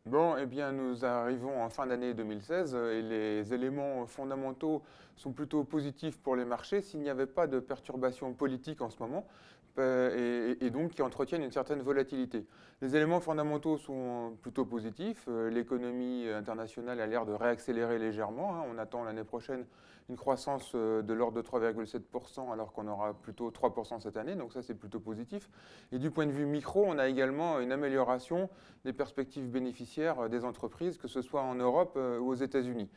Bon, eh bien, nous arrivons en fin d'année 2016 et les éléments fondamentaux sont plutôt positifs pour les marchés s'il n'y avait pas de perturbations politiques en ce moment et donc qui entretiennent une certaine volatilité. Les éléments fondamentaux sont plutôt positifs. L'économie internationale a l'air de réaccélérer légèrement, hein. On attend l'année prochaine une croissance de l'ordre de 3,7% alors qu'on aura plutôt 3% cette année, donc ça c'est plutôt positif. Et du point de vue micro, on a également une amélioration des perspectives bénéficiaires des entreprises, que ce soit en Europe ou aux États-Unis.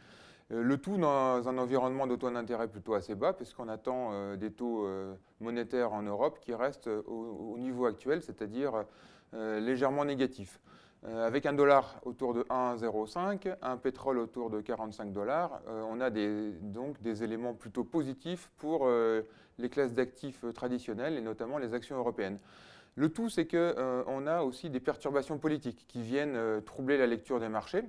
Le tout dans un environnement de taux d'intérêt plutôt assez bas, puisqu'on attend des taux monétaires en Europe qui restent au niveau actuel, c'est-à-dire légèrement négatifs. Avec un dollar autour de 1,05, un pétrole autour de 45 dollars, on a donc des éléments plutôt positifs pour les classes d'actifs traditionnelles et notamment les actions européennes. Le tout, c'est qu'on a aussi des perturbations politiques qui viennent troubler la lecture des marchés.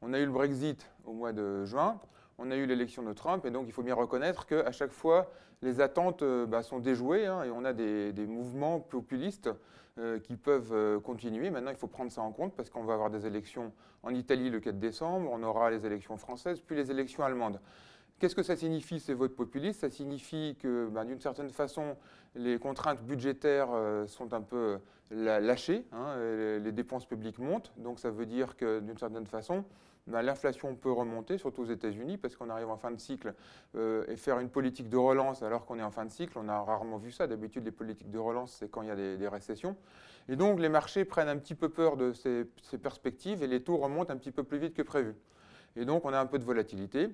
On a eu le Brexit au mois de juin, on a eu l'élection de Trump, et donc il faut bien reconnaître qu'à chaque fois, les attentes sont déjouées, hein, et on a des mouvements populistes qui peuvent continuer. Maintenant, il faut prendre ça en compte parce qu'on va avoir des élections en Italie le 4 décembre, on aura les élections françaises, puis les élections allemandes. Qu'est-ce que ça signifie, ces votes populistes? Ça signifie que, d'une certaine façon, les contraintes budgétaires sont un peu lâchées, hein, les dépenses publiques montent, donc ça veut dire que, d'une certaine façon, l'inflation peut remonter, surtout aux États-Unis, parce qu'on arrive en fin de cycle, et faire une politique de relance alors qu'on est en fin de cycle, on a rarement vu ça. D'habitude, les politiques de relance, c'est quand il y a des récessions. Et donc, les marchés prennent un petit peu peur de ces perspectives et les taux remontent un petit peu plus vite que prévu. Et donc, on a un peu de volatilité.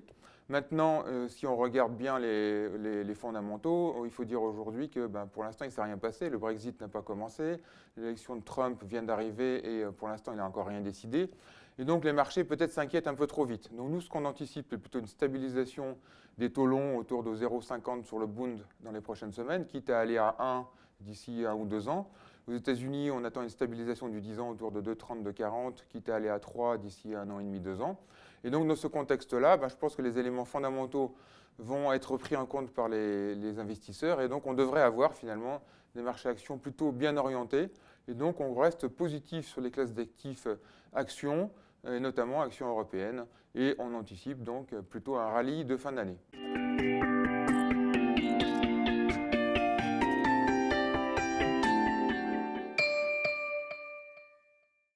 Maintenant, si on regarde bien les fondamentaux, il faut dire aujourd'hui que pour l'instant, il ne s'est rien passé. Le Brexit n'a pas commencé. L'élection de Trump vient d'arriver et pour l'instant, il n'a encore rien décidé. Et donc, les marchés peut-être s'inquiètent un peu trop vite. Donc, nous, ce qu'on anticipe, c'est plutôt une stabilisation des taux longs autour de 0,50 sur le Bund dans les prochaines semaines, quitte à aller à 1 d'ici 1 ou 2 ans. Aux États-Unis, on attend une stabilisation du 10 ans autour de 2,30, 2,40, quitte à aller à 3 d'ici 1 an et demi, 2 ans. Et donc, dans ce contexte-là, je pense que les éléments fondamentaux vont être pris en compte par les investisseurs. Et donc, on devrait avoir finalement des marchés actions plutôt bien orientés. Et donc, on reste positif sur les classes d'actifs actions, et notamment actions européennes. Et on anticipe donc plutôt un rallye de fin d'année.